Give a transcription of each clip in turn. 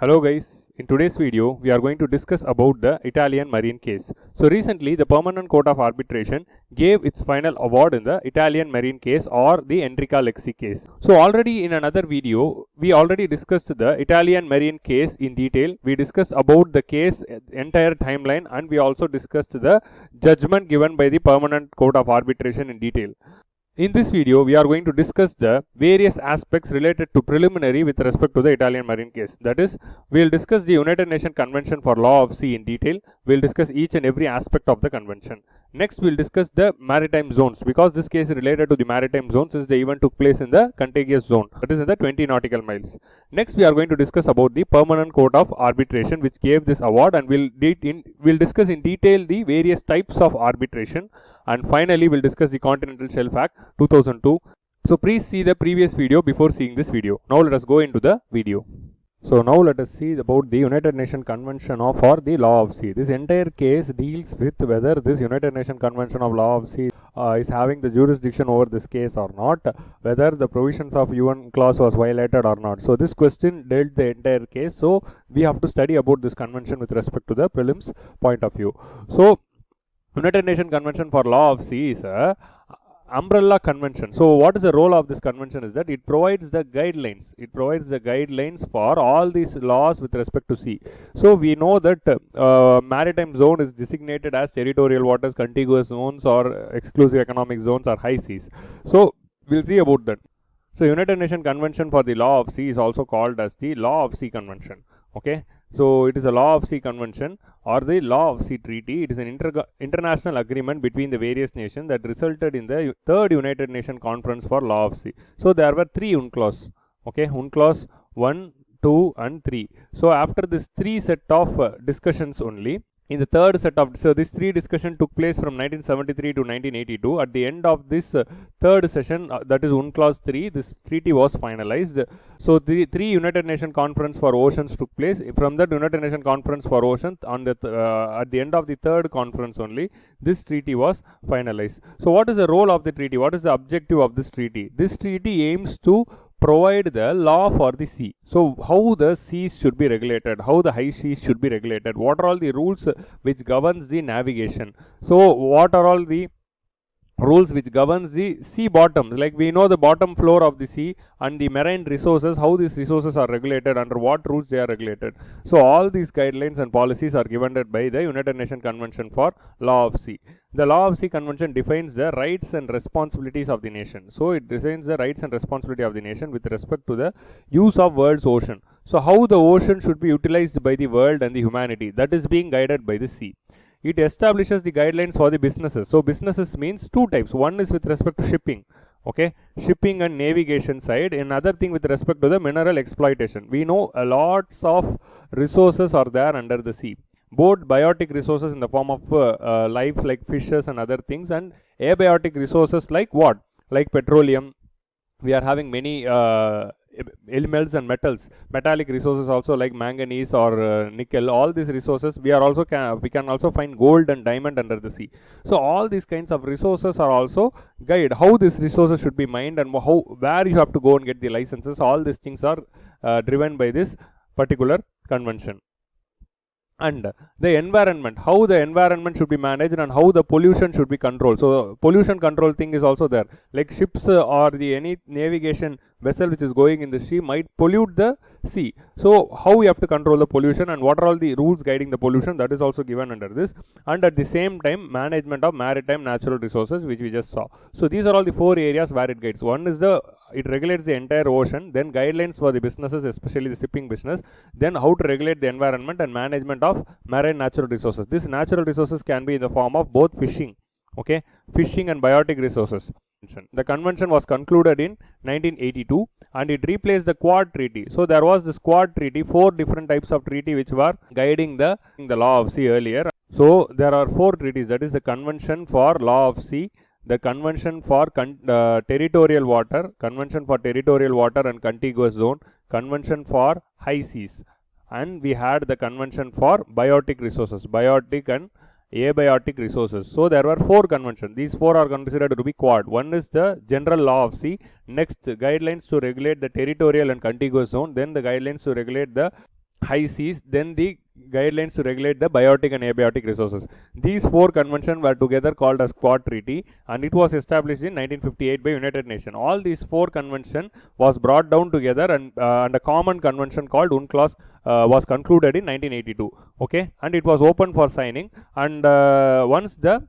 Hello guys, in today's video we are going to discuss about the Italian Marine case. So recently the Permanent Court of Arbitration gave its final award in the Italian Marine case or the Enrica Lexi case. So already in another video we already discussed the Italian Marine case in detail. We discussed about the case entire timeline and we also discussed the judgment given by the Permanent Court of Arbitration in detail. In this video, we are going to discuss the various aspects related to preliminary with respect to the Italian Marine case. That is, we will discuss the United Nations Convention for Law of Sea in detail. We will discuss each and every aspect of the convention. Next, we will discuss the maritime zones because this case is related to the maritime zones since the event took place in the contiguous zone, that is in the 20 nautical miles. Next, we are going to discuss about the Permanent Court of Arbitration which gave this award, and we'll discuss in detail the various types of arbitration. And finally, we'll discuss the Continental Shelf Act 2002. So please see the previous video before seeing this video. Now let us go into the video. So now let us see about the United Nations Convention for the Law of Sea. This entire case deals with whether this United Nations Convention of Law of Sea is having the jurisdiction over this case or not, whether the provisions of UN clause was violated or not. So this question dealt the entire case. So we have to study about this convention with respect to the prelims point of view. So United Nations Convention for Law of Sea is a umbrella convention. So what is the role of this convention is that it provides the guidelines. It provides the guidelines for all these laws with respect to sea. So we know that maritime zone is designated as territorial waters, contiguous zones or exclusive economic zones or high seas. So we'll see about that. So United Nations Convention for the Law of Sea is also called as the Law of Sea Convention. Okay. So it is a Law of Sea Convention or the Law of Sea Treaty. It is an international agreement between the various nations that resulted in the third United Nations Conference for Law of Sea. So there were three UNCLOS. Okay, UNCLOS 1, 2 and 3. So after this three set of discussions only, in the third set of, so this three discussion took place from 1973 to 1982. At the end of this third session, that is UNCLOS 3, this treaty was finalized. So the three United Nations Conference for Oceans took place. From that United Nations Conference for Oceans, on the at the end of the third conference only, this treaty was finalized. So what is the role of the treaty? What is the objective of this treaty? This treaty aims to provide the law for the sea. So how the seas should be regulated, how the high seas should be regulated, what are all the rules which governs the navigation. So what are all the rules which governs the sea bottom, like we know the bottom floor of the sea and the marine resources, how these resources are regulated, under what rules they are regulated. So all these guidelines and policies are given by the United Nations Convention for Law of Sea. The Law of Sea Convention defines the rights and responsibilities of the nation. So it defines the rights and responsibility of the nation with respect to the use of world's ocean. So how the ocean should be utilized by the world and the humanity, that is being guided by the sea. It establishes the guidelines for the businesses. So businesses means two types. One is with respect to shipping, okay, shipping and navigation side. Another thing with respect to the mineral exploitation. We know a lots of resources are there under the sea, both biotic resources in the form of life like fishes and other things, and abiotic resources like what, like petroleum. We are having many elements and metals, metallic resources also like manganese or nickel. All these resources we are also we can also find gold and diamond under the sea. So all these kinds of resources are also guide how these resources should be mined and how, where you have to go and get the licenses. All these things are driven by this particular convention. And the environment, how the environment should be managed and how the pollution should be controlled. So pollution control thing is also there, like ships or the any navigation vessel which is going in the sea might pollute the sea. So how we have to control the pollution and what are all the rules guiding the pollution, that is also given under this. And at the same time, management of maritime natural resources, which we just saw. So these are all the four areas where it guides. One is it regulates the entire ocean, then guidelines for the businesses, especially the shipping business, then how to regulate the environment and management of marine natural resources. These natural resources can be in the form of both fishing, okay, fishing and biotic resources. The convention was concluded in 1982 and it replaced the Quad Treaty. So there was this Quad Treaty, four different types of treaty which were guiding the Law of Sea earlier. So there are four treaties, that is the Convention for Law of Sea, the Convention for Territorial Water, Convention for Territorial Water and Contiguous Zone, Convention for High Seas, and we had the Convention for Biotic Resources, biotic and abiotic resources. So there were four conventions. These four are considered to be Quad. One is the General Law of Sea, next guidelines to regulate the territorial and contiguous zone, then the guidelines to regulate the high seas, then the guidelines to regulate the biotic and abiotic resources. These four conventions were together called as Quad Treaty, and it was established in 1958 by United Nations. All these four conventions was brought down together, and a common convention called UNCLOS was concluded in 1982. Okay, and it was open for signing, and once the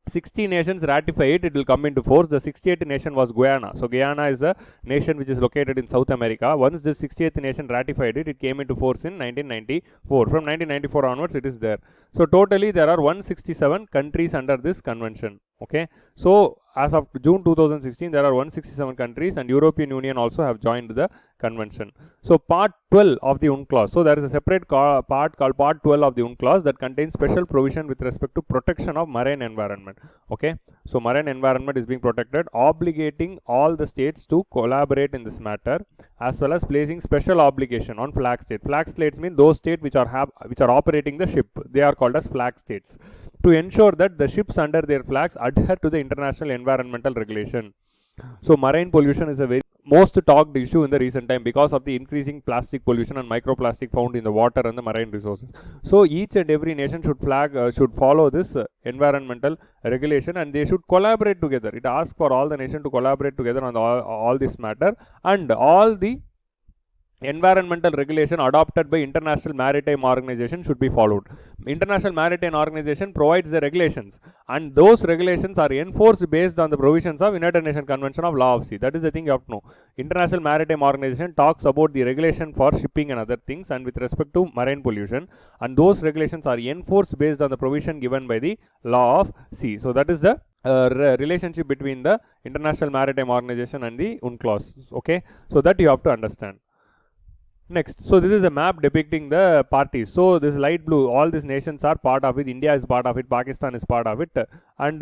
60 nations ratify it, it will come into force. The 68th nation was Guyana. So Guyana is a nation which is located in South America. Once the 68th nation ratified it, it came into force in 1994. From 1994 onwards, it is there. So totally there are 167 countries under this convention. Okay. So as of June 2016, there are 167 countries, and European Union also have joined the convention. So part 12 of the UNCLOS. So there is a separate part called part 12 of the UNCLOS that contains special provision with respect to protection of marine environment. Okay. So marine environment is being protected, obligating all the states to collaborate in this matter, as well as placing special obligation on flag states. Flag states mean those states which are operating the ship. They are called as flag states, to ensure that the ships under their flags adhere to the international environmental regulation. So marine pollution is a very most talked issue in the recent time because of the increasing plastic pollution and microplastic found in the water and the marine resources. So each and every nation should follow this environmental regulation, and they should collaborate together. It asks for all the nations to collaborate together on all this matter, and all the environmental regulation adopted by International Maritime Organization should be followed. International Maritime Organization provides the regulations, and those regulations are enforced based on the provisions of United Nations Convention of Law of Sea. That is the thing you have to know. International Maritime Organization talks about the regulation for shipping and other things, and with respect to marine pollution, and those regulations are enforced based on the provision given by the Law of Sea. So that is the relationship between the International Maritime Organization and the UNCLOS. Okay, so that you have to understand. Next, so this is a map depicting the parties. So this light blue, all these nations are part of it. India is part of it. Pakistan is part of it, and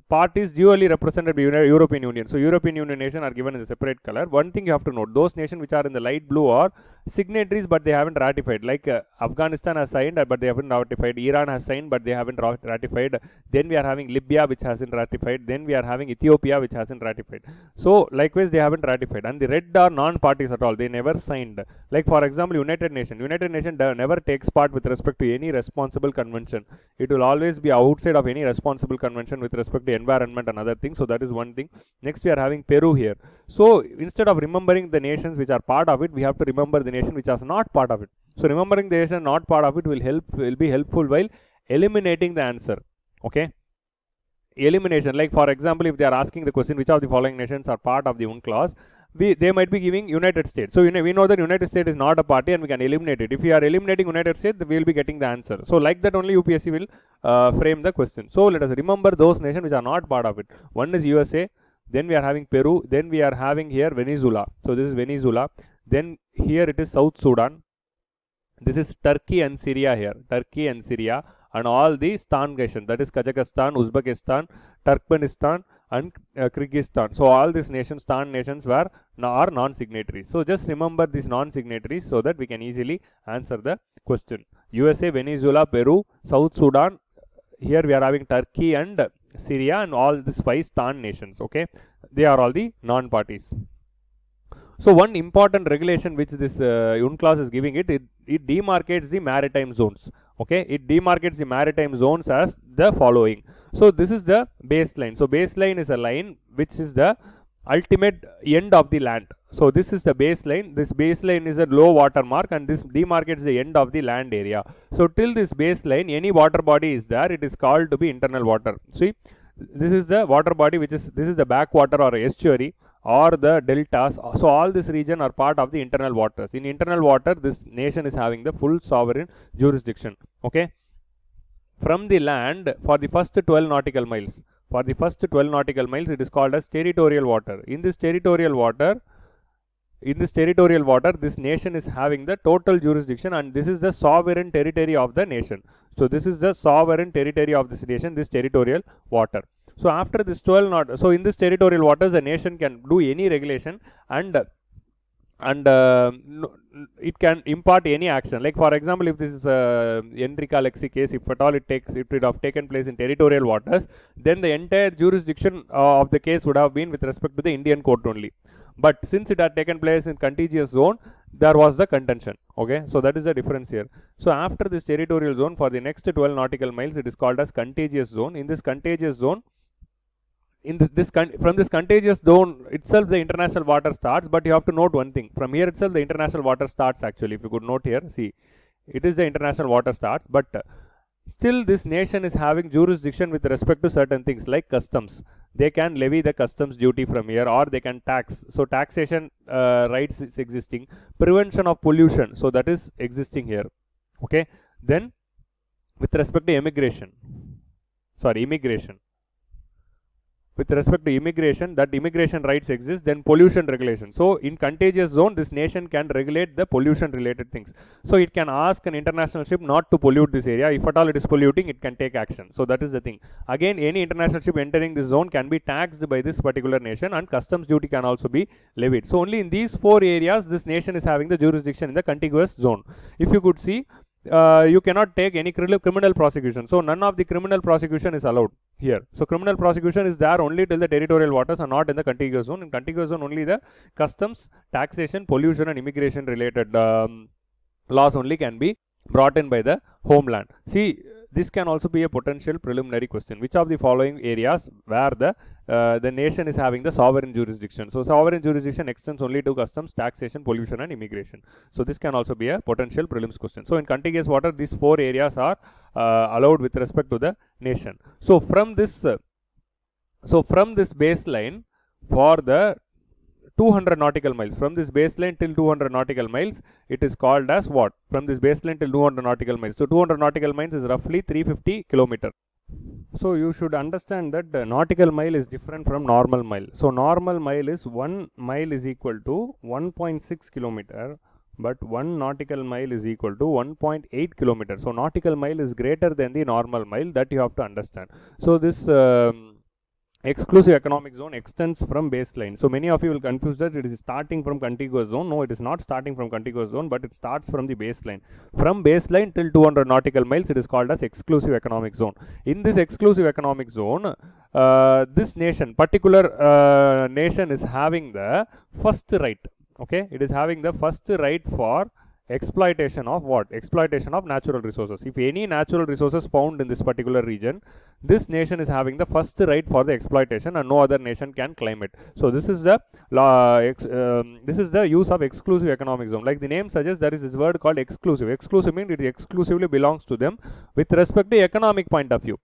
parties dually represented by European Union. So European Union nation are given in a separate color. One thing you have to note: those nations which are in the light blue are signatories, but they haven't ratified. Like Afghanistan has signed, but they haven't ratified. Iran has signed, but they haven't ratified. Then we are having Libya, which hasn't ratified. Then we are having Ethiopia, which hasn't ratified. So likewise, they haven't ratified. And the red are non-parties at all. They never signed. Like for example, United Nations never takes part with respect to any responsible convention. It will always be outside of any responsible convention with respect to environment and other things. So that is one thing. Next, we are having Peru here. So instead of remembering the nations which are part of it, we have to remember the nation which is not part of it. So remembering the nation not part of it will be helpful while eliminating the answer. Okay. Elimination, like for example, if they are asking the question which of the following nations are part of the UNCLOS, they might be giving United States. So we know that United States is not a party, and we can eliminate it. If we are eliminating United States, we will be getting the answer. So like that only UPSC will frame the question. So let us remember those nations which are not part of it. One is USA, then we are having Peru, then we are having here Venezuela. So this is Venezuela. Then here it is South Sudan. This is Turkey and Syria here. Turkey and Syria, and all the Stan nations, that is Kazakhstan, Uzbekistan, Turkmenistan, and Kyrgyzstan. So all these nations, Stan nations, are non-signatories. So just remember these non-signatories so that we can easily answer the question. USA, Venezuela, Peru, South Sudan. Here we are having Turkey and Syria, and all these 5 Stan nations. Okay, they are all the non-parties. So one important regulation which this UNCLOS is giving it demarcates the maritime zones. Okay, it demarcates the maritime zones as the following. So this is the baseline. So baseline is a line which is the ultimate end of the land. So this is the baseline. This baseline is a low water mark, and this demarcates the end of the land area. So till this baseline, any water body is there, it is called to be internal water. See, this is the water body, this is the backwater or estuary or the deltas. So all this region are part of the internal waters. In internal water, this nation is having the full sovereign jurisdiction. Okay, from the land for the first 12 nautical miles. For the first 12 nautical miles, it is called as territorial water. In this territorial water, this nation is having the total jurisdiction, and this is the sovereign territory of the nation. So this is the sovereign territory of this nation, this territorial water. So after this 12 knot, so in this territorial waters, the nation can do any regulation, and it can impart any action. Like for example, if this is Enrica Lexi case, if at all it would have taken place in territorial waters, then the entire jurisdiction of the case would have been with respect to the Indian court only. But since it had taken place in contiguous zone, there was the contention. Okay, so that is the difference here. So after this territorial zone, for the next 12 nautical miles, it is called as contiguous zone. In this contiguous zone, from this contiguous zone itself, the international water starts, but you have to note one thing. From here itself, the international water starts actually. If you could note here, see, it is the international water starts, but still this nation is having jurisdiction with respect to certain things like customs. They can levy the customs duty from here, or they can tax. So taxation rights is existing. Prevention of pollution, so that is existing here. Okay, then with respect to immigration, with respect to immigration, that immigration rights exist. Then pollution regulation. So in contiguous zone, this nation can regulate the pollution related things. So it can ask an international ship not to pollute this area. If at all it is polluting, it can take action. So that is the thing. Again, any international ship entering this zone can be taxed by this particular nation, and customs duty can also be levied. So only in these 4 areas this nation is having the jurisdiction in the contiguous zone. If you could see, you cannot take any criminal prosecution. So none of the criminal prosecution is allowed here. So criminal prosecution is there only till the territorial waters are not in the contiguous zone. In contiguous zone, only the customs, taxation, pollution and immigration related laws only can be brought in by the homeland. See, this can also be a potential preliminary question. Which of the following areas where the nation is having the sovereign jurisdiction? So sovereign jurisdiction extends only to customs, taxation, pollution and immigration. So this can also be a potential prelims question. So in contiguous water, these 4 areas are allowed with respect to the nation. So from this baseline, for the 200 nautical miles, from this baseline till 200 nautical miles, it is called as what? From this baseline till 200 nautical miles. So 200 nautical miles is roughly 350 kilometers. So you should understand that the nautical mile is different from normal mile. So normal mile is 1 mile is equal to 1.6 kilometer, but 1 nautical mile is equal to 1.8 kilometers. So nautical mile is greater than the normal mile, that you have to understand. So this exclusive economic zone extends from baseline. So many of you will confuse that it is starting from contiguous zone. No, it is not starting from contiguous zone, but it starts from the baseline. From baseline till 200 nautical miles, it is called as exclusive economic zone. In this exclusive economic zone, this nation, particular nation is having the first right. Okay, it is having the first right for exploitation of what? Exploitation of natural resources. If any natural resources found in this particular region, this nation is having the first right for the exploitation, and no other nation can claim it. So this is the this is the use of exclusive economic zone. Like the name suggests, there is this word called exclusive. Exclusive means it exclusively belongs to them with respect to economic point of view.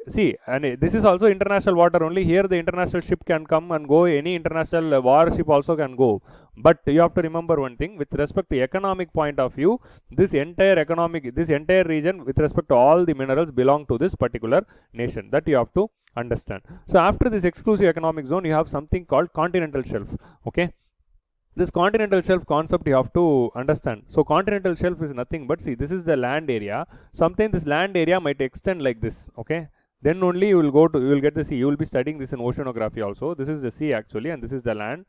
See, and this is also international water only. Here the international ship can come and go, any international warship also can go. But you have to remember one thing, with respect to economic point of view, this entire region with respect to all the minerals belong to this particular nation. That you have to understand. So after this exclusive economic zone, you have something called continental shelf. Okay, this continental shelf concept you have to understand. So continental shelf is nothing but, see, this is the land area. Sometimes this land area might extend like this. Okay, then only you will get the sea. You will be studying this in oceanography also. This is the sea actually, and this is the land.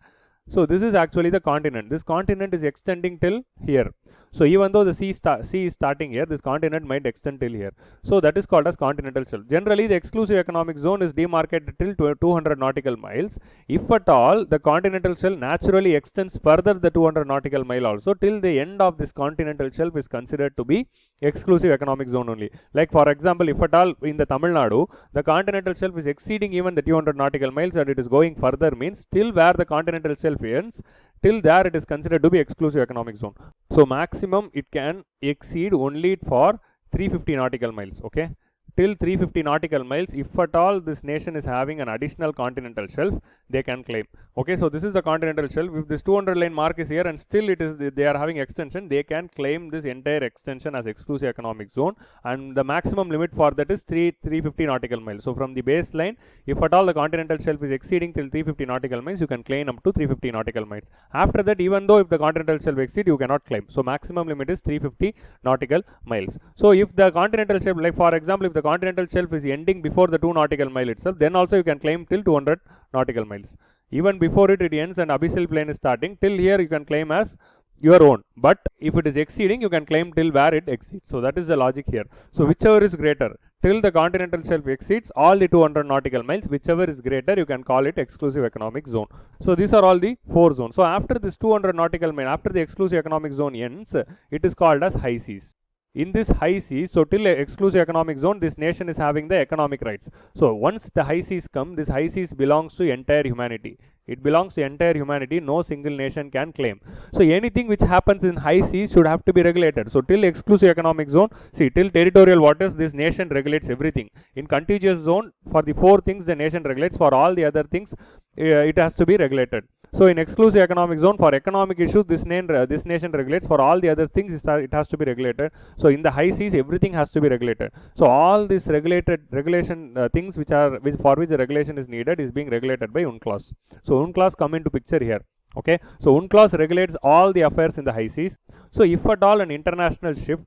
So this is actually the continent. This continent is extending till here. So even though the sea is starting here, this continent might extend till here. So that is called as continental shelf. Generally, the exclusive economic zone is demarcated till 200 nautical miles. If at all, the continental shelf naturally extends further the 200 nautical mile also, till the end of this continental shelf is considered to be exclusive economic zone only. Like for example, if at all in the Tamil Nadu, the continental shelf is exceeding even the 200 nautical miles and it is going further, means till where the continental shelf ends, till there it is considered to be exclusive economic zone. So maximum it can exceed only for 350 nautical miles. Okay, till 350 nautical miles, if at all this nation is having an additional continental shelf, they can claim. Okay, so this is the continental shelf. If this 200 line mark is here and still it is, they are having extension, they can claim this entire extension as exclusive economic zone, and the maximum limit for that is 350 nautical miles. So from the baseline, if at all the continental shelf is exceeding till 350 nautical miles, you can claim up to 350 nautical miles. After that, even though if the continental shelf exceeds, you cannot claim. So maximum limit is 350 nautical miles. So if the continental shelf, like for example, if the continental shelf is ending before the 2 nautical mile itself, then also you can claim till 200 nautical miles. Even before it ends and abyssal plain is starting, till here you can claim as your own. But if it is exceeding, you can claim till where it exceeds. So that is the logic here. So whichever is greater, till the continental shelf exceeds all the 200 nautical miles, whichever is greater, you can call it exclusive economic zone. So these are all the 4 zones. So after this 200 nautical mile, after the exclusive economic zone ends, it is called as high seas. In this high seas, so till exclusive economic zone, this nation is having the economic rights. So once the high seas come, this high seas belongs to entire humanity. It belongs to entire humanity. No single nation can claim. So anything which happens in high seas should have to be regulated. So till exclusive economic zone, see, till territorial waters, this nation regulates everything. In contiguous zone, for the 4 things the nation regulates. For all the other things, it has to be regulated. So in exclusive economic zone, for economic issues, this nation regulates. For all the other things, it has to be regulated. So in the high seas, everything has to be regulated. So all these regulation things for which the regulation is needed is being regulated by UNCLOS. So UNCLOS come into picture here. Okay. So UNCLOS regulates all the affairs in the high seas. So if at all an international ship,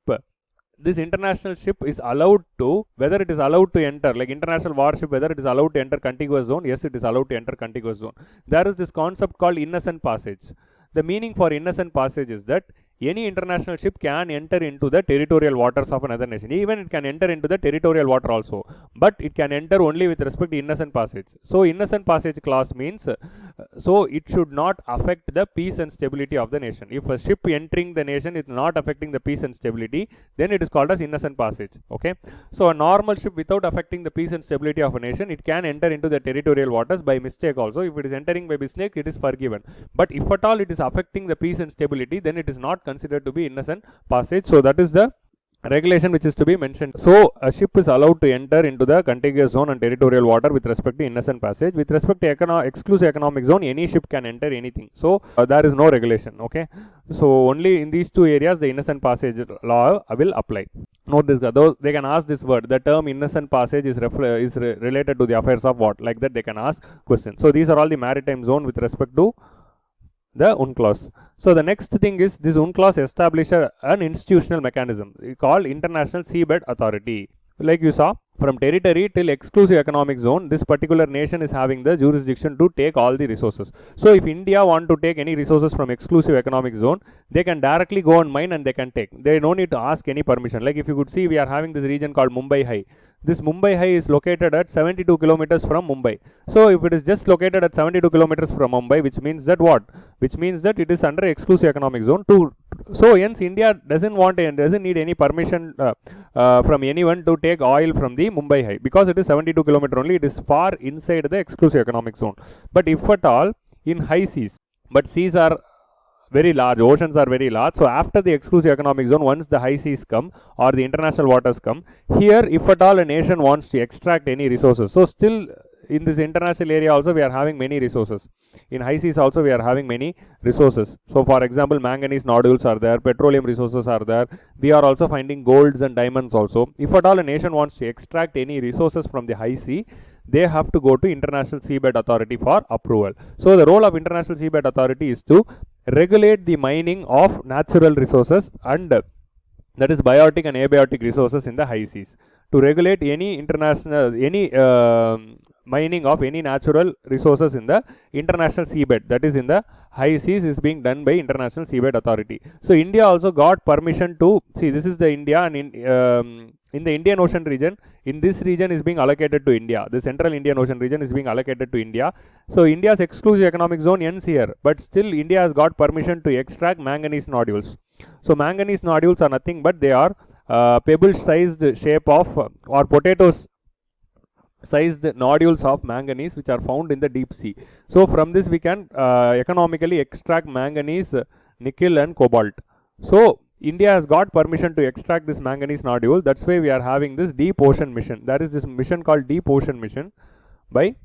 this international ship is allowed to, whether it is allowed to enter, like international warship, whether it is allowed to enter contiguous zone, yes, it is allowed to enter contiguous zone. There is this concept called innocent passage. The meaning for innocent passage is that any international ship can enter into the territorial waters of another nation. Even it can enter into the territorial water also, but it can enter only with respect to innocent passage. So innocent passage clause means, so it should not affect the peace and stability of the nation. If a ship entering the nation is not affecting the peace and stability, then it is called as innocent passage. Okay. So a normal ship without affecting the peace and stability of a nation, it can enter into the territorial waters by mistake also. If it is entering by mistake, it is forgiven. But if at all it is affecting the peace and stability, then it is not considered to be innocent passage. So that is the regulation which is to be mentioned. So a ship is allowed to enter into the contiguous zone and territorial water with respect to innocent passage. With respect to exclusive economic zone, any ship can enter anything. So there is no regulation. Okay. So only in these 2 areas the innocent passage law will apply. Note this, though they can ask this word, the term innocent passage is related to the affairs of what, like that they can ask questions. So these are all the maritime zone with respect to the UNCLOS. So the next thing is, this UNCLOS established an institutional mechanism called International Seabed Authority. Like you saw, from territory till exclusive economic zone, this particular nation is having the jurisdiction to take all the resources. So if India want to take any resources from exclusive economic zone, they can directly go and mine and they can take. They don't need to ask any permission. Like if you could see, we are having this region called Mumbai High. This Mumbai High is located at 72 kilometers from Mumbai. So if it is just located at 72 kilometers from Mumbai, which means that what? Which means that it is under exclusive economic zone. So hence India doesn't need any permission from anyone to take oil from the Mumbai High, because it is 72 kilometers only. It is far inside the exclusive economic zone. But if at all in high seas, but seas are very large, oceans are very large. So after the exclusive economic zone, once the high seas come or the international waters come, here if at all a nation wants to extract any resources, so still in this international area also we are having many resources. In high seas also we are having many resources. So for example, manganese nodules are there, petroleum resources are there. We are also finding golds and diamonds also. If at all a nation wants to extract any resources from the high sea, they have to go to International Seabed Authority for approval. So the role of International Seabed Authority is to regulate the mining of natural resources, and that is biotic and abiotic resources in the high seas. To regulate any mining of any natural resources in the international seabed, that is in the high seas, is being done by International Seabed Authority. So India also got permission to, see, this is the India, and in the Indian Ocean region, in this region is being allocated to India. The central Indian Ocean region is being allocated to India. So India's exclusive economic zone ends here, but still India has got permission to extract manganese nodules. So manganese nodules are nothing but they are pebble sized shape of or potatoes sized nodules of manganese which are found in the deep sea. So from this we can economically extract manganese, nickel and cobalt. So India has got permission to extract this manganese nodule. That's why we are having this deep ocean mission. There is this mission called deep ocean mission by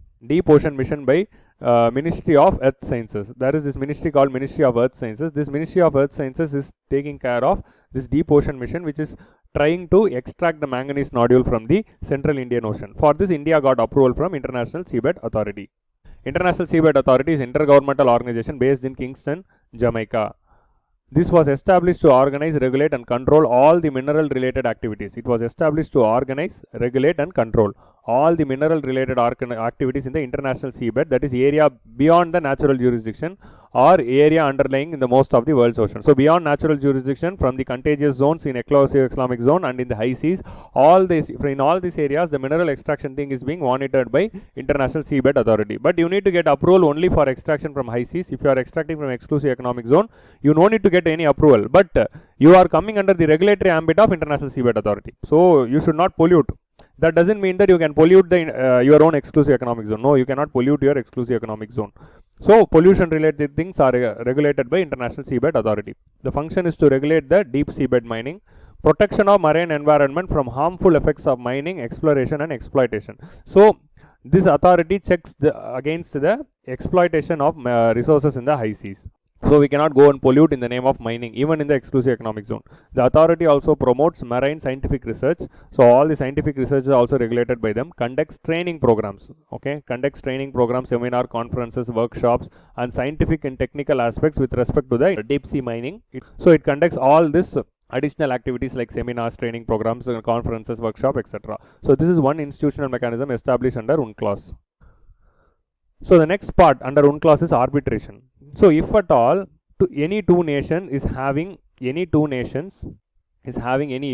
Ministry of Earth Sciences. There is this ministry called Ministry of Earth Sciences. This Ministry of Earth Sciences is taking care of this deep ocean mission, which is trying to extract the manganese nodule from the central Indian Ocean. For this, India got approval from International Seabed Authority. International Seabed Authority is an intergovernmental organization based in Kingston, Jamaica. This was established to organize, regulate and control all the mineral related activities. It was established to organize, regulate and control all the mineral related activities in the international seabed, that is area beyond the natural jurisdiction or area underlying in the most of the world's ocean. So beyond natural jurisdiction from the contagious zones in economic zone and in the high seas, in all these areas the mineral extraction thing is being monitored by International Seabed Authority. But you need to get approval only for extraction from high seas. If you are extracting from exclusive economic zone, you no need to get any approval, but you are coming under the regulatory ambit of International Seabed Authority. So you should not pollute. That doesn't mean that you can pollute your own exclusive economic zone. No, you cannot pollute your exclusive economic zone. So pollution related things are regulated by International Seabed Authority. The function is to regulate the deep seabed mining, protection of marine environment from harmful effects of mining, exploration and exploitation. So this authority checks against the exploitation of resources in the high seas. So we cannot go and pollute in the name of mining, even in the exclusive economic zone. The authority also promotes marine scientific research. So all the scientific research is also regulated by them. Conducts training programs. Okay, conducts training programs, seminar, conferences, workshops, and scientific and technical aspects with respect to the deep sea mining. So it conducts all this additional activities like seminars, training programs, conferences, workshop, etc. So this is one institutional mechanism established under UNCLOS. So the next part under UNCLOS is arbitration. So if at all any two nations is having any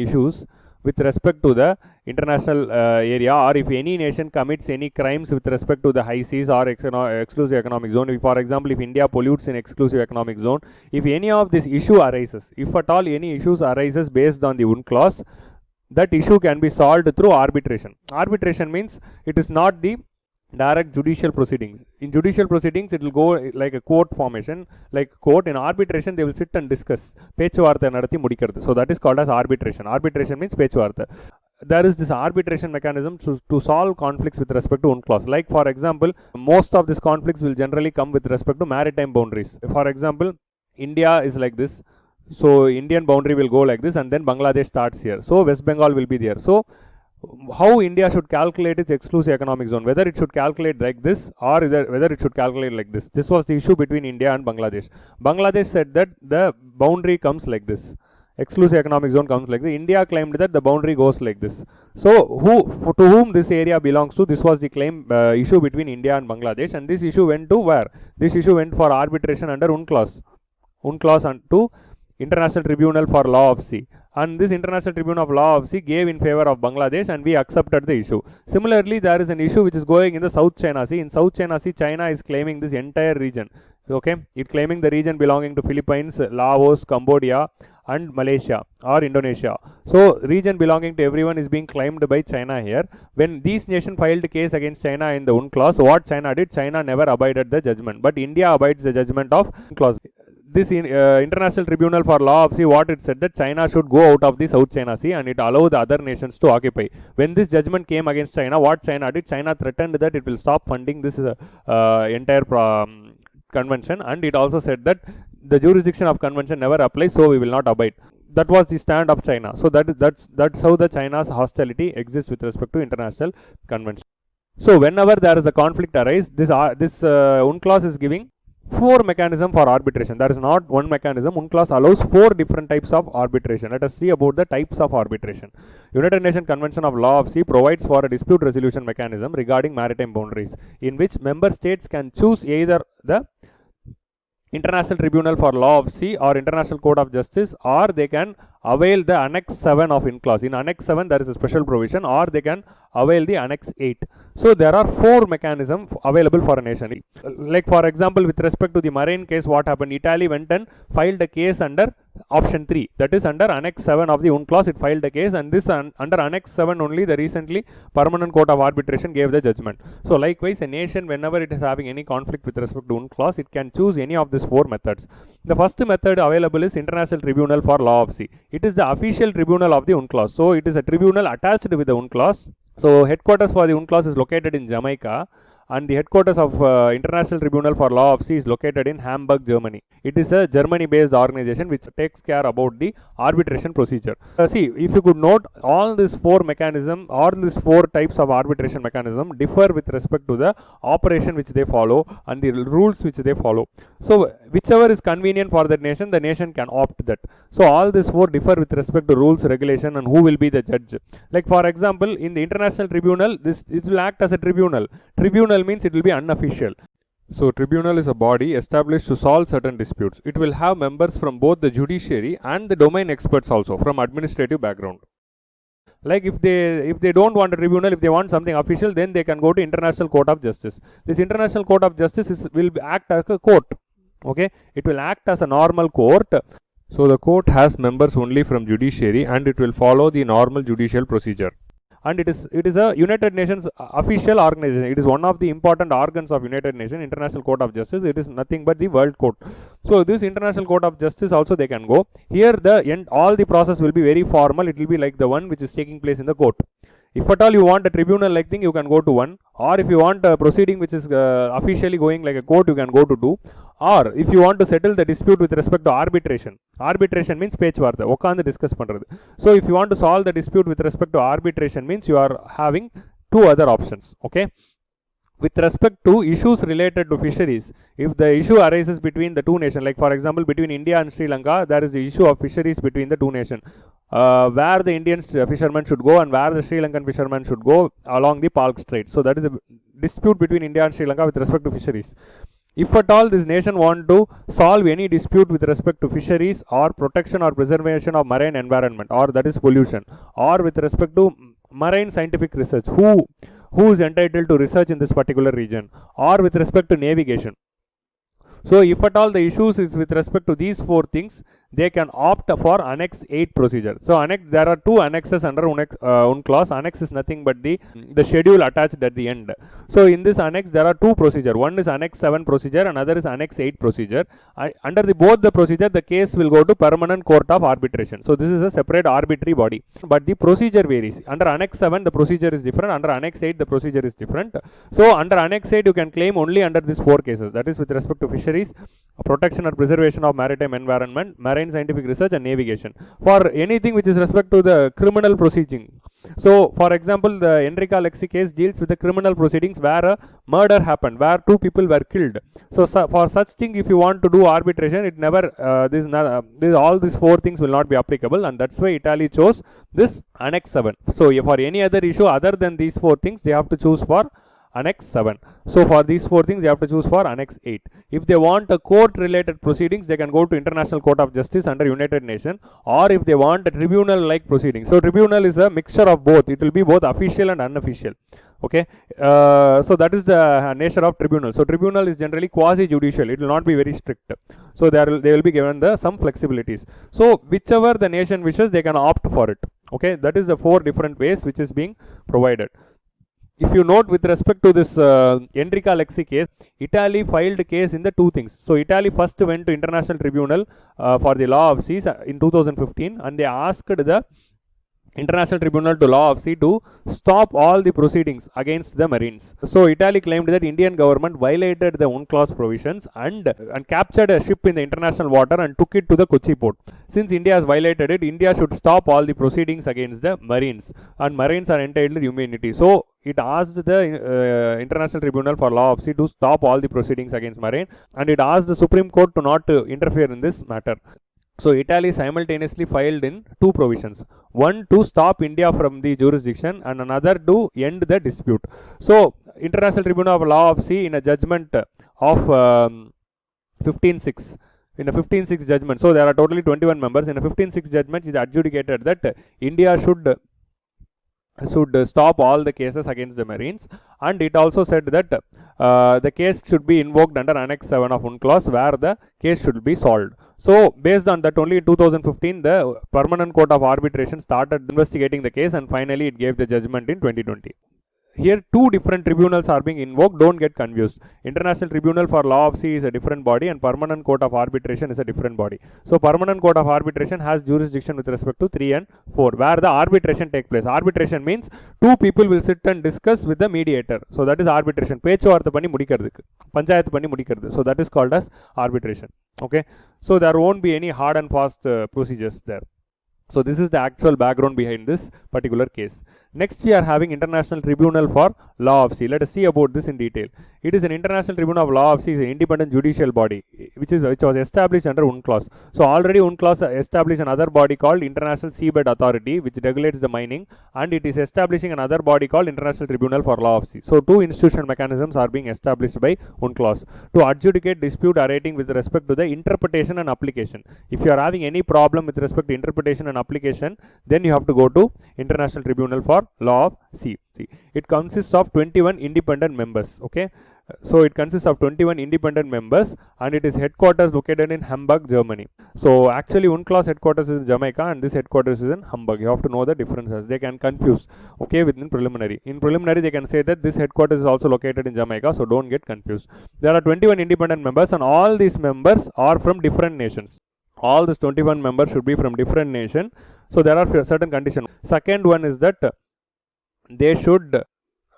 issues with respect to the international area, or if any nation commits any crimes with respect to the high seas or exclusive economic zone, if, for example, if India pollutes in exclusive economic zone, if any of this issue arises, if at all any issues arises based on the UNCLOS, that issue can be solved through arbitration. Arbitration means it is not the direct judicial proceedings. In judicial proceedings, it will go like a court formation, like court. In arbitration, they will sit and discuss. Pechuvartha nadati mudikaradu. So that is called as arbitration. Arbitration means pechuvartha. There is this arbitration mechanism to solve conflicts with respect to UNCLOS. Like for example, most of these conflicts will generally come with respect to maritime boundaries. For example, India is like this. So Indian boundary will go like this, and then Bangladesh starts here. So West Bengal will be there. So how India should calculate its exclusive economic zone, whether it should calculate like this or whether it should calculate like this. This was the issue between India and Bangladesh. Bangladesh said that the boundary comes like this, exclusive economic zone comes like this. India claimed that the boundary goes like this. So to whom this area belongs to, this was the claim issue between India and Bangladesh, and this issue went to where? This issue went for arbitration under UNCLOS and to International Tribunal for Law of Sea, and this International Tribunal of Law of Sea gave in favor of Bangladesh, and we accepted the issue. Similarly, there is an issue which is going in the South China Sea. In South China Sea, China is claiming this entire region. Okay, it claiming the region belonging to Philippines, Laos, Cambodia, and Malaysia or Indonesia. So region belonging to everyone is being claimed by China here. When these nations filed a case against China in the UNCLOS, what China did? China never abided the judgment, but India abides the judgment of UNCLOS. This International Tribunal for Law of Sea, what it said, that China should go out of the South China Sea and it allow the other nations to occupy. When this judgment came against China, what China did? China threatened that it will stop funding this entire convention, and it also said that the jurisdiction of convention never applies, so we will not abide. That was the stand of China. So that's how the China's hostility exists with respect to international convention. So whenever there is a conflict arise, this UNCLOS is giving 4 mechanism for arbitration. There is not one mechanism. UNCLOS allows 4 different types of arbitration. Let us see about the types of arbitration. United Nations Convention of Law of Sea provides for a dispute resolution mechanism regarding maritime boundaries, in which member states can choose either the International Tribunal for Law of Sea or International Court of Justice, or they can avail the Annex 7 of UNCLOS. In Annex 7 there is a special provision, or they can avail the Annex 8. So there are 4 mechanisms available for a nation. Like for example, with respect to the marine case, what happened? Italy went and filed a case under option 3, that is under Annex 7 of the UNCLOS. It filed a case, and this under Annex 7 only the recently Permanent Court of Arbitration gave the judgment. So likewise, a nation, whenever it is having any conflict with respect to UNCLOS, it can choose any of these 4 methods. The first method available is International Tribunal for Law of Sea. It is the official tribunal of the UNCLOS. So it is a tribunal attached with the UNCLOS. So headquarters for the UNCLOS is located in Jamaica, and the headquarters of International Tribunal for Law of Sea is located in Hamburg, Germany. It is a Germany-based organization which takes care about the arbitration procedure. See, if you could note, all these 4 mechanisms, all these 4 types of arbitration mechanism differ with respect to the operation which they follow and the rules which they follow. So whichever is convenient for that nation, the nation can opt that. So all these 4 differ with respect to rules, regulation, and who will be the judge. Like for example, in the International Tribunal, it will act as a tribunal. Tribunal means it will be unofficial. So tribunal is a body established to solve certain disputes. It will have members from both the judiciary and the domain experts also from administrative background. Like if they don't want a tribunal, if they want something official, then they can go to International Court of Justice. This International Court of Justice will act as a court. Okay, it will act as a normal court. So the court has members only from judiciary and it will follow the normal judicial procedure. And it is a United Nations official organization. It is one of the important organs of United Nations, International Court of Justice. It is nothing but the world court. So this International Court of Justice also they can go. Here all the process will be very formal. It will be like the one which is taking place in the court. If at all you want a tribunal like thing, you can go to one, or if you want a proceeding which is officially going like a court, you can go to two. Or if you want to settle the dispute with respect to arbitration means pechvartha, okkandu discuss pandrathu. So if you want to solve the dispute with respect to arbitration means you are having two other options. Okay, with respect to issues related to fisheries, if the issue arises between the two nations, like for example between India and Sri Lanka, there is the issue of fisheries between the two nations, where the Indian fishermen should go and where the Sri Lankan fishermen should go along the Palk Strait. So that is a dispute between India and Sri Lanka with respect to fisheries. If at all this nation want to solve any dispute with respect to fisheries or protection or preservation of marine environment, or that is pollution, or with respect to marine scientific research, who is entitled to research in this particular region, or with respect to navigation. So if at all the issues is with respect to these four things, they can opt for Annex 8 procedure. So there are two annexes under UNCLOS. Annex is nothing but the schedule attached at the end. So in this annex there are two procedure. One is Annex 7 procedure, another is Annex 8 procedure. Under both the procedure, the case will go to Permanent Court of Arbitration. So this is a separate arbitrary body, but the procedure varies. Under Annex 7 the procedure is different, under Annex 8 the procedure is different. So under Annex 8 you can claim only under these four cases, that is with respect to fisheries, protection or preservation of maritime environment, marine scientific research and navigation. For anything which is respect to the criminal proceeding, so for example the Enrica Lexie case deals with the criminal proceedings where a murder happened, where two people were killed. So for such thing, if you want to do arbitration, it never all these four things will not be applicable, and that's why Italy chose this Annex 7. So for any other issue other than these four things, they have to choose for Annex 7. So for these four things, they have to choose for Annex 8. If they want a court-related proceedings, they can go to International Court of Justice under United Nations, or if they want a tribunal-like proceedings. So tribunal is a mixture of both. It will be both official and unofficial. Okay, so that is the nature of tribunal. So tribunal is generally quasi-judicial. It will not be very strict. So they will be given some flexibilities. So whichever the nation wishes, they can opt for it. Okay, that is the four different ways which is being provided. If you note with respect to this Enrica Lexie case, Italy filed a case in the two things. So Italy first went to International Tribunal for the Law of Seas in 2015, and they asked the International Tribunal to Law of Sea to stop all the proceedings against the Marines. So Italy claimed that Indian government violated the UNCLOS provisions and captured a ship in the international water and took it to the Kochi port. Since India has violated it, India should stop all the proceedings against the Marines, and Marines are entitled to immunity. So it asked the International Tribunal for Law of Sea to stop all the proceedings against Marine, and it asked the Supreme Court to not interfere in this matter. So Italy simultaneously filed in two provisions, one to stop India from the jurisdiction and another to end the dispute. So International Tribunal of Law of Sea, in a judgment of 15-6, in a 15-6 judgment, so there are totally 21 members, in a 15-6 judgment it adjudicated that India should stop all the cases against the Marines, and it also said that the case should be invoked under Annex 7 of UNCLOS, where the case should be solved. So based on that, only in 2015 the Permanent Court of Arbitration started investigating the case, and finally it gave the judgment in 2020. Here two different tribunals are being invoked, don't get confused. International Tribunal for Law of Sea is a different body and Permanent Court of Arbitration is a different body. So Permanent Court of Arbitration has jurisdiction with respect to 3 and 4, where the arbitration takes place. Arbitration means two people will sit and discuss with the mediator. So that is arbitration. Pechuvartha panni mudikkiradhukku, panchayat panni mudikkiradhu. So that is called as arbitration. Okay, so there won't be any hard and fast procedures there. So this is the actual background behind this particular case. Next, we are having International Tribunal for Law of Sea. Let us see about this in detail. It is an International Tribunal of Law of Sea, is an independent judicial body which was established under UNCLOS. So already UNCLOS established another body called International Seabed Authority, which regulates the mining, and it is establishing another body called International Tribunal for Law of Sea. So two institutional mechanisms are being established by UNCLOS to adjudicate dispute arising with respect to the interpretation and application. If you are having any problem with respect to interpretation and application, then you have to go to International Tribunal for Law of Sea. It consists of 21 independent members. Okay, so it consists of 21 independent members, and it is headquarters located in Hamburg, Germany. So actually UNCLOS headquarters is in Jamaica and this headquarters is in Hamburg. You have to know the differences. They can confuse, okay, within preliminary. In preliminary they can say that this headquarters is also located in Jamaica, so don't get confused. There are 21 independent members, and all these members are from different nations. All these 21 members should be from different nations. So there are certain conditions. Second one is that they should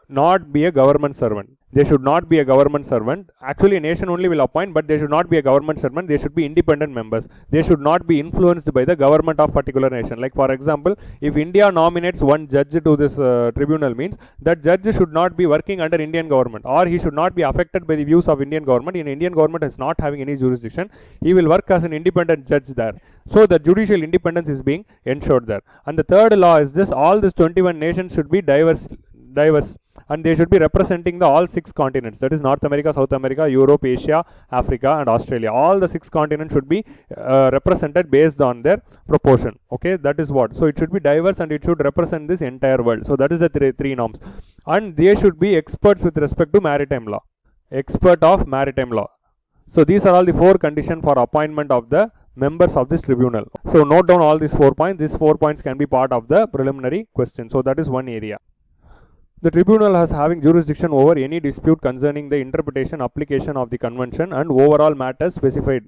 not be a government servant. They should not be a government servant. Actually, a nation only will appoint, but they should not be a government servant. They should be independent members. They should not be influenced by the government of particular nation. Like for example, if India nominates one judge to this tribunal, means that judge should not be working under Indian government, or he should not be affected by the views of Indian government. In Indian government is not having any jurisdiction. He will work as an independent judge there. So the judicial independence is being ensured there. And the third law is this: all these 21 nations should be diverse, and they should be representing the all 6 continents, that is North America, South America, Europe, Asia, Africa and Australia. All the 6 continents should be represented based on their proportion. Okay, that is what. So it should be diverse and it should represent this entire world. So that is the three norms. And they should be experts with respect to maritime law. Expert of maritime law. So these are all the 4 conditions for appointment of the members of this tribunal. So note down all these 4 points. These 4 points can be part of the preliminary question. So that is one area. The tribunal has having jurisdiction over any dispute concerning the interpretation, application of the convention and overall matters specified.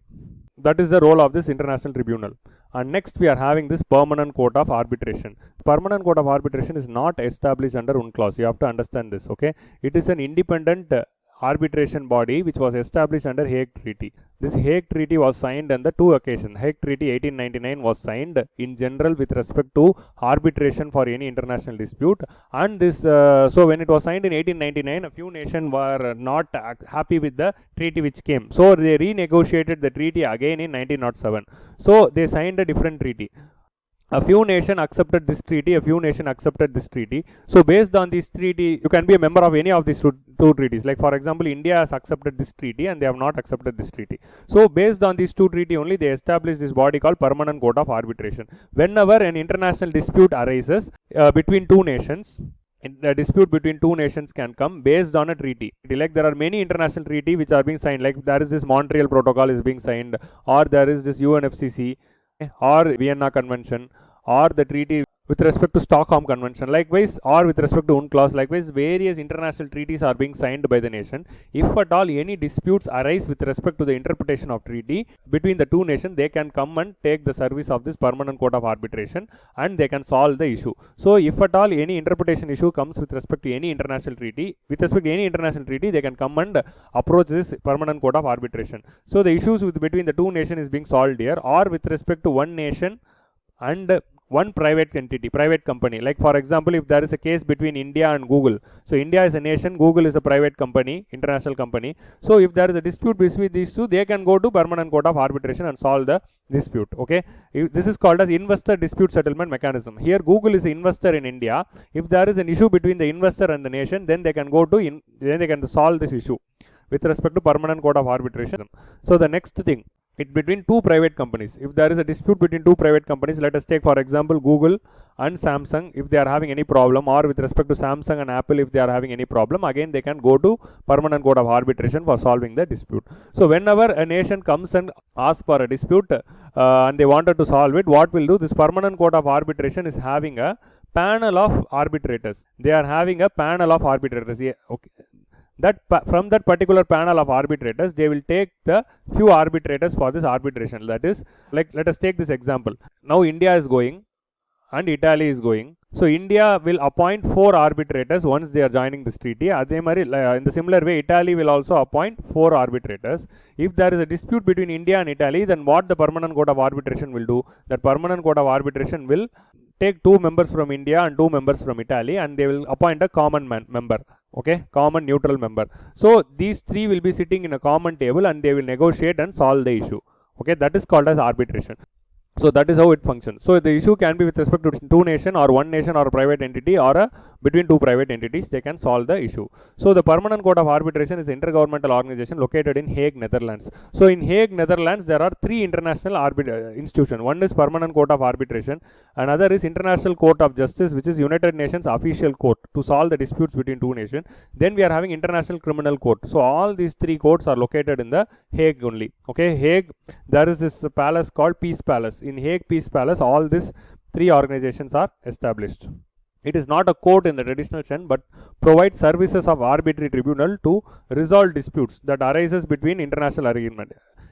That is the role of this international tribunal. And next we are having this permanent court of arbitration. Permanent court of arbitration is not established under UNCLOS. You have to understand this. Okay, it is an independent arbitration body which was established under Hague Treaty. This Hague Treaty was signed on the 2 occasions. Hague Treaty 1899 was signed in general with respect to arbitration for any international dispute, and this so when it was signed in 1899, a few nations were not happy with the treaty which came, so they renegotiated the treaty again in 1907. So they signed a different treaty. A few nations accepted this treaty, a few nations accepted this treaty. So based on this treaty, you can be a member of any of these two treaties. Like for example, India has accepted this treaty and they have not accepted this treaty. So based on these 2 treaties only, they established this body called Permanent Court of Arbitration. Whenever an international dispute arises between 2 nations, a dispute between 2 nations can come based on a treaty. Like there are many international treaties which are being signed, like there is this Montreal Protocol is being signed, or there is this UNFCCC, or Vienna Convention, or the treaty with respect to Stockholm Convention, likewise, or with respect to UNCLOS, likewise, various international treaties are being signed by the nation. If at all any disputes arise with respect to the interpretation of treaty between the 2 nations, they can come and take the service of this Permanent Court of Arbitration and they can solve the issue. So if at all any interpretation issue comes with respect to any international treaty, they can come and approach this Permanent Court of Arbitration. So the issues between the 2 nations is being solved here, or with respect to one nation and one private entity, private company. Like for example, if there is a case between India and Google, so India is a nation, Google is a private company, international company. So if there is a dispute between these 2, they can go to Permanent Court of Arbitration and solve the dispute. Okay, this is called as investor dispute settlement mechanism. Here Google is an investor in India. If there is an issue between the investor and the nation, then they can go to then they can solve this issue with respect to Permanent Court of Arbitration. So the next thing, it between 2 private companies. If there is a dispute between 2 private companies, let us take for example Google and Samsung, if they are having any problem, or with respect to Samsung and Apple, if they are having any problem, again they can go to Permanent Court of Arbitration for solving the dispute. So whenever a nation comes and asks for a dispute and they wanted to solve it, what will do? This Permanent Court of Arbitration is having a panel of arbitrators. They are having a panel of arbitrators. Yeah, okay. That from that particular panel of arbitrators, they will take the few arbitrators for this arbitration. That is, like, let us take this example. Now India is going and Italy is going. So India will appoint 4 arbitrators once they are joining this treaty. In the similar way, Italy will also appoint 4 arbitrators. If there is a dispute between India and Italy, then what the Permanent Court of Arbitration will do? That Permanent Court of Arbitration will take 2 members from India and 2 members from Italy, and they will appoint a common member, okay, common neutral member. So these 3 will be sitting in a common table and they will negotiate and solve the issue, okay. That is called as arbitration. So that is how it functions. So the issue can be with respect to 2 nation or 1 nation or a private entity, or between 2 private entities, they can solve the issue. So the Permanent Court of Arbitration is an intergovernmental organization located in Hague, Netherlands. So in Hague, Netherlands, there are 3 international institutions. One is Permanent Court of Arbitration, another is International Court of Justice, which is United Nations official court to solve the disputes between 2 nations. Then we are having International Criminal Court. So all these 3 courts are located in the Hague only, okay. Hague, there is this palace called Peace Palace. In Hague Peace Palace, all these 3 organizations are established. It is not a court in the traditional sense, but provides services of arbitrary tribunal to resolve disputes that arises between international agreement.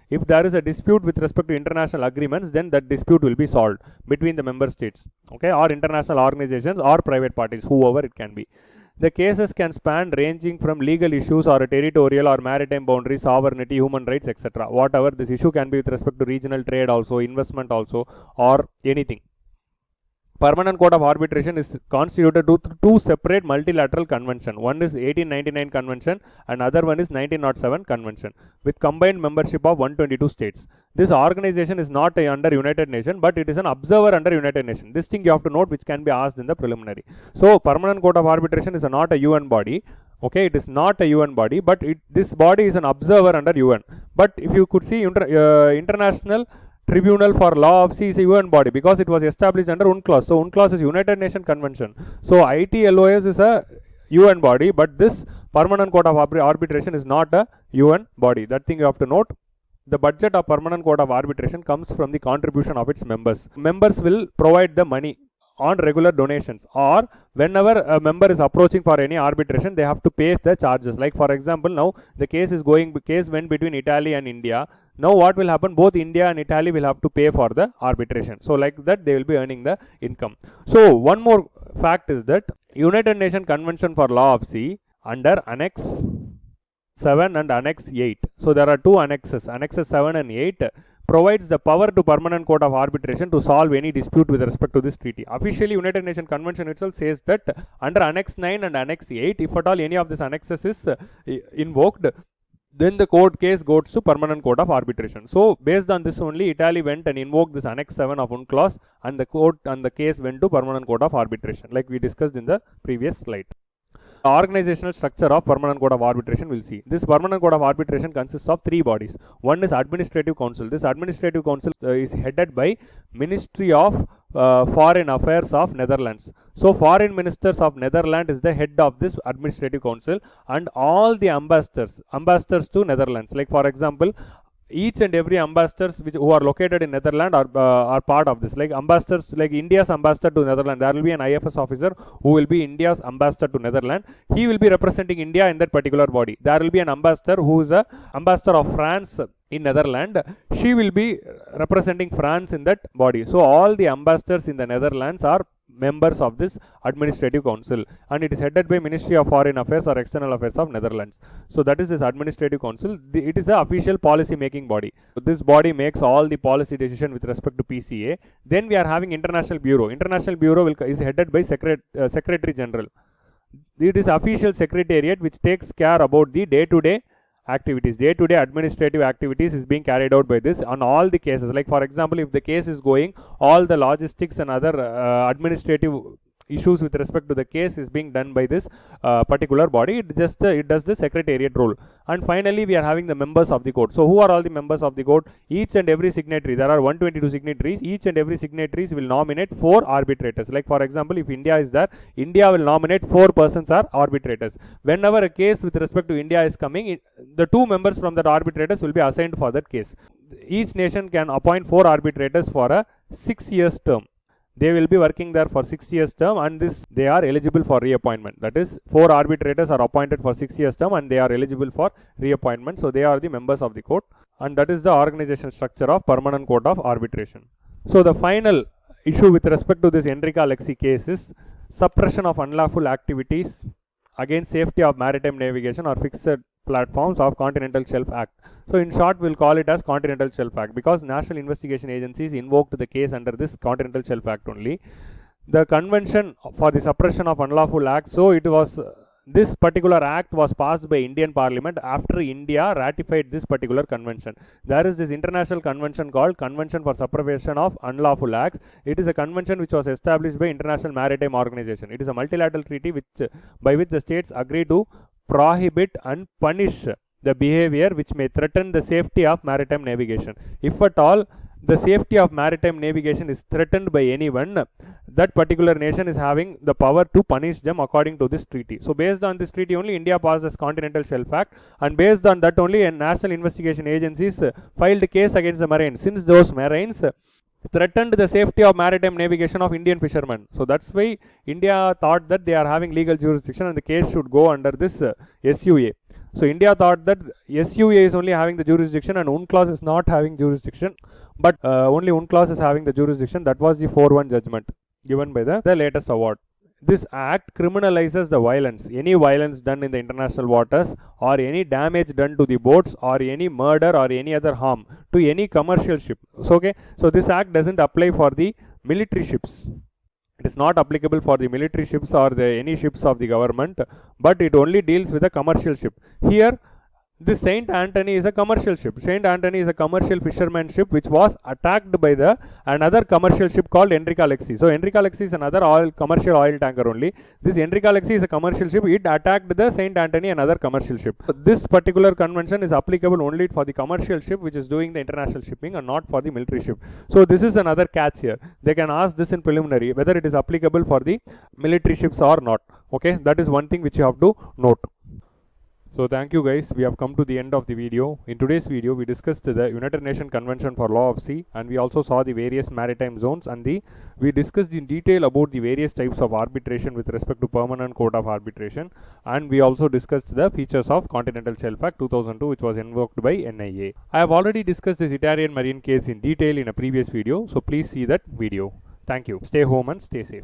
If there is a dispute with respect to international agreements, then that dispute will be solved between the member states, okay, or international organizations or private parties, whoever it can be. The cases can span ranging from legal issues or territorial or maritime boundaries, sovereignty, human rights, etc. Whatever this issue can be with respect to regional trade also, investment also, or anything. Permanent Court of Arbitration is constituted to 2 separate multilateral conventions. One is 1899 Convention and other one is 1907 Convention with combined membership of 122 states. This organization is not under United Nations, but it is an observer under United Nations. This thing you have to note, which can be asked in the preliminary. So Permanent Court of Arbitration is not a UN body. Okay, it is not a UN body, but this body is an observer under UN. But if you could see International Tribunal for Law of Sea is a UN body because it was established under UNCLOS. So UNCLOS is United Nations Convention. So ITLOS is a UN body, but this Permanent Court of Arbitration is not a UN body. That thing you have to note. The budget of Permanent Court of Arbitration comes from the contribution of its members. Members will provide the money on regular donations, or whenever a member is approaching for any arbitration, they have to pay the charges. Like for example, now the case went between Italy and India. Now what will happen? Both India and Italy will have to pay for the arbitration. So like that, they will be earning the income. So one more fact is that United Nations Convention for Law of Sea under Annex 7 and Annex 8. So there are 2 annexes, Annexes 7 and 8. Provides the power to Permanent Court of Arbitration to solve any dispute with respect to this treaty. Officially, United Nations Convention itself says that under Annex 9 and Annex 8, if at all any of these annexes is invoked, then the court case goes to Permanent Court of Arbitration. So based on this only, Italy went and invoked this Annex 7 of UNCLOS, and the case went to Permanent Court of Arbitration, like we discussed in the previous slide. Organizational structure of Permanent Court of Arbitration will see. This Permanent Court of Arbitration consists of 3 bodies. One is Administrative Council. This Administrative Council is headed by Ministry of Foreign Affairs of Netherlands. So Foreign Ministers of Netherlands is the head of this Administrative Council, and all the ambassadors to Netherlands. Like for example, each and every ambassadors who are located in Netherlands are part of this. Like ambassadors, like India's ambassador to Netherlands, there will be an IFS officer who will be India's ambassador to Netherlands. He will be representing India in that particular body. There will be an ambassador who is a ambassador of France in Netherlands. She will be representing France in that body. So all the ambassadors in the Netherlands are members of this Administrative Council, and it is headed by Ministry of Foreign Affairs or External Affairs of Netherlands. So that is this Administrative Council. It is the official policy making body. So this body makes all the policy decision with respect to PCA. Then we are having International Bureau. International Bureau is headed by Secretary General. It is official secretariat which takes care about the day-to-day activities. Day-to-day administrative activities is being carried out by this on all the cases. Like for example, if the case is going, all the logistics and other administrative issues with respect to the case is being done by this particular body. It does the secretariat role. And finally, we are having the members of the court. So who are all the members of the court? Each and every signatory, there are 122 signatories. Each and every signatories will nominate 4 arbitrators. Like for example, if India is there, India will nominate 4 persons are arbitrators. Whenever a case with respect to India is coming, the 2 members from that arbitrators will be assigned for that case. Each nation can appoint 4 arbitrators for a 6 years term. They will be working there for 6 years term, and they are eligible for reappointment. That is, 4 arbitrators are appointed for 6 years term and they are eligible for reappointment. So they are the members of the court, and that is the organization structure of Permanent Court of Arbitration. So the final issue with respect to this Enrica Lexie case is suppression of unlawful activities against safety of maritime navigation or fixed platforms of Continental Shelf Act. So in short, we'll call it as Continental Shelf Act because National Investigation Agencies invoked the case under this Continental Shelf Act only. the convention for the suppression of unlawful acts. So it was this particular act was passed by Indian Parliament after India ratified this particular convention. There is this international convention called Convention for Suppression of Unlawful Acts. It is a convention which was established by International Maritime Organization. It is a multilateral treaty by which the states agree to prohibit and punish the behavior which may threaten the safety of maritime navigation. If at all the safety of maritime navigation is threatened by anyone, that particular nation is having the power to punish them according to this treaty. So based on this treaty only, India passed this Continental Shelf Act, and based on that only national investigation agencies filed a case against the Marines, since those Marines threatened the safety of maritime navigation of Indian fishermen. So that's why India thought that they are having legal jurisdiction and the case should go under this SUA. So India thought that SUA is only having the jurisdiction and UNCLOS is not having jurisdiction, but only UNCLOS is having the jurisdiction. That was the 4-1 judgment given by the latest award. This act criminalizes the violence, any violence done in the international waters, or any damage done to the boats, or any murder or any other harm to any commercial ship. So, okay, so this act doesn't apply for the military ships. It is not applicable for the military ships or any ships of the government, but it only deals with a commercial ship. Here, this Saint Anthony is a commercial ship. Saint Anthony is a commercial fisherman ship which was attacked by another commercial ship called Enrica Lexi. So Enrica Lexi is another commercial oil tanker only. This Enrica Lexi is a commercial ship. It attacked the Saint Anthony, another commercial ship. So this particular convention is applicable only for the commercial ship which is doing the international shipping and not for the military ship. So this is another catch here. They can ask this in preliminary whether it is applicable for the military ships or not. Okay, that is one thing which you have to note. So thank you guys, we have come to the end of the video. In today's video we discussed the United Nations Convention for Law of Sea, and we also saw the various maritime zones, and we discussed in detail about the various types of arbitration with respect to Permanent Court of Arbitration, and we also discussed the features of Continental Shelf Act 2002 which was invoked by NIA. I have already discussed this Italian marine case in detail in a previous video, so please see that video. Thank you. Stay home and stay safe.